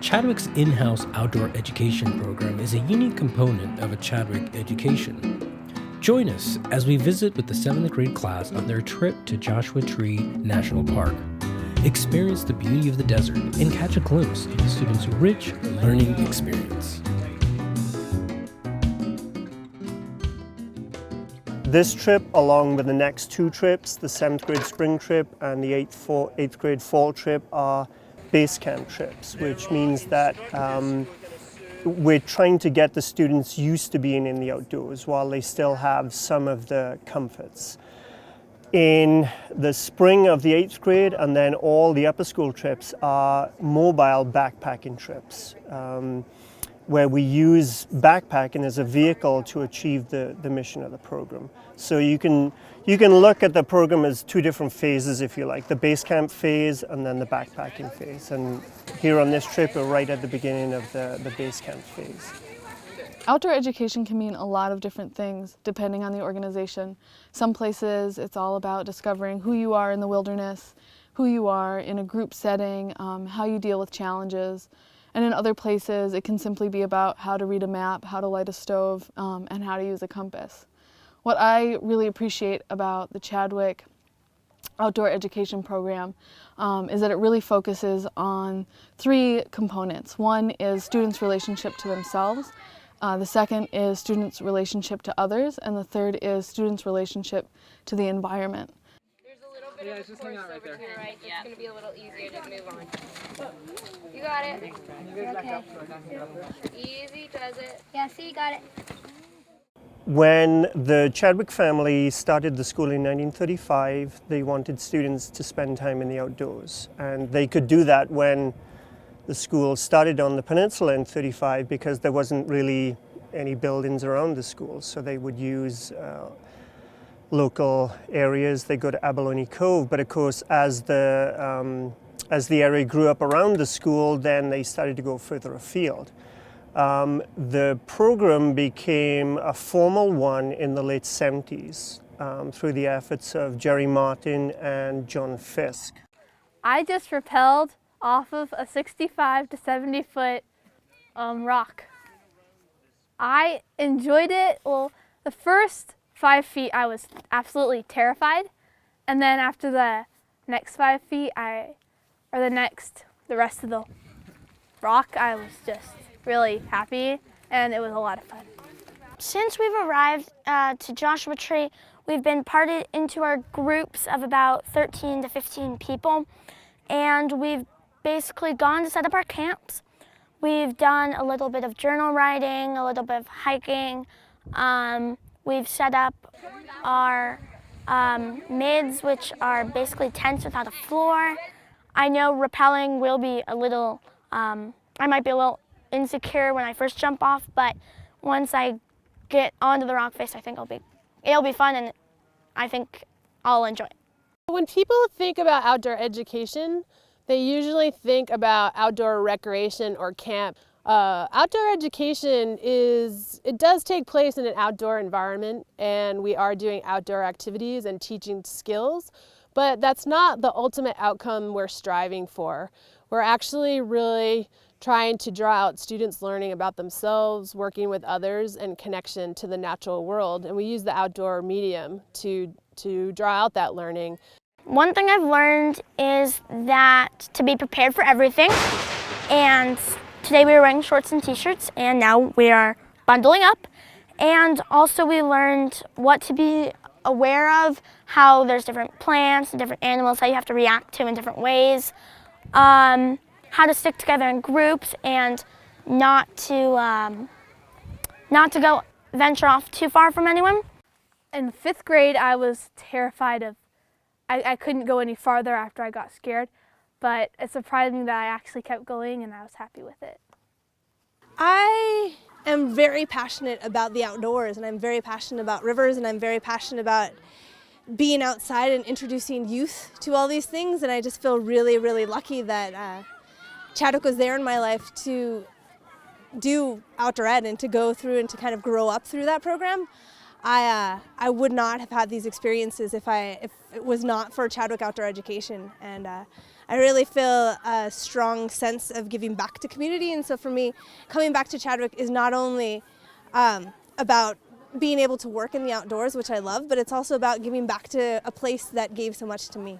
Chadwick's in-house outdoor education program is a unique component of a Chadwick education. Join us as we visit with the 7th grade class on their trip to Joshua Tree National Park. Experience the beauty of the desert and catch a glimpse of the students' rich learning experience. This trip, along with the next two trips, the 7th grade spring trip and the 8th grade fall trip, are base camp trips, which means that we're trying to get the students used to being in the outdoors while they still have some of the comforts. In the spring of the 8th grade and then all the upper school trips are mobile backpacking trips, where we use backpacking as a vehicle to achieve the mission of the program. So you can look at the program as two different phases, if you like, the base camp phase and then the backpacking phase. And here on this trip, we're right at the beginning of the base camp phase. Outdoor education can mean a lot of different things depending on the organization. Some places it's all about discovering who you are in the wilderness, who you are in a group setting, how you deal with challenges. And in other places, it can simply be about how to read a map, how to light a stove, and how to use a compass. What I really appreciate about the Chadwick Outdoor Education Program is that it really focuses on three components. One is students' relationship to themselves, the second is students' relationship to others, and the third is students' relationship to the environment. Yeah, it's just hang out right there. Right, yeah. It's going to be a little easier to move on. You got it. Okay. Easy does it. Yeah, see, you got it. When the Chadwick family started the school in 1935, they wanted students to spend time in the outdoors. And they could do that when the school started on the peninsula in 35 because there wasn't really any buildings around the school. So they would use local areas. They go to Abalone Cove, but of course as the area grew up around the school, then they started to go further afield. The program became a formal one in the late 70s through the efforts of Jerry Martin and John Fisk. I just rappelled off of a 65 to 70 foot rock. I enjoyed it. Well, the first 5 feet I was absolutely terrified, and then after the next 5 feet the rest of the rock, I was just really happy, and it was a lot of fun. Since we've arrived to Joshua Tree, we've been parted into our groups of about 13 to 15 people, and we've basically gone to set up our camps. We've done a little bit of journal writing, a little bit of hiking. We've set up our mids, which are basically tents without a floor. I know rappelling will be a little, I might be a little insecure when I first jump off, but once I get onto the rock face, I think it'll be fun, and I think I'll enjoy it. When people think about outdoor education, they usually think about outdoor recreation or camp. Outdoor education does take place in an outdoor environment, and we are doing outdoor activities and teaching skills, but that's not the ultimate outcome we're striving for. We're actually really trying to draw out students learning about themselves, working with others, and connection to the natural world, and we use the outdoor medium to draw out that learning. One thing I've learned is that to be prepared for everything, and today we were wearing shorts and t-shirts, and now we are bundling up. And also we learned what to be aware of, how there's different plants and different animals, how you have to react to in different ways, how to stick together in groups, and not to go venture off too far from anyone. In 5th grade, I was terrified of, I couldn't go any farther after I got scared, but it surprised me that I actually kept going, and I was happy with it. I am very passionate about the outdoors, and I'm very passionate about rivers, and I'm very passionate about being outside and introducing youth to all these things, and I just feel really, really lucky that Chadwick was there in my life to do outdoor ed and to go through and to kind of grow up through that program. I would not have had these experiences if it was not for Chadwick Outdoor Education, and I really feel a strong sense of giving back to community. And so for me, coming back to Chadwick is not only about being able to work in the outdoors, which I love, but it's also about giving back to a place that gave so much to me.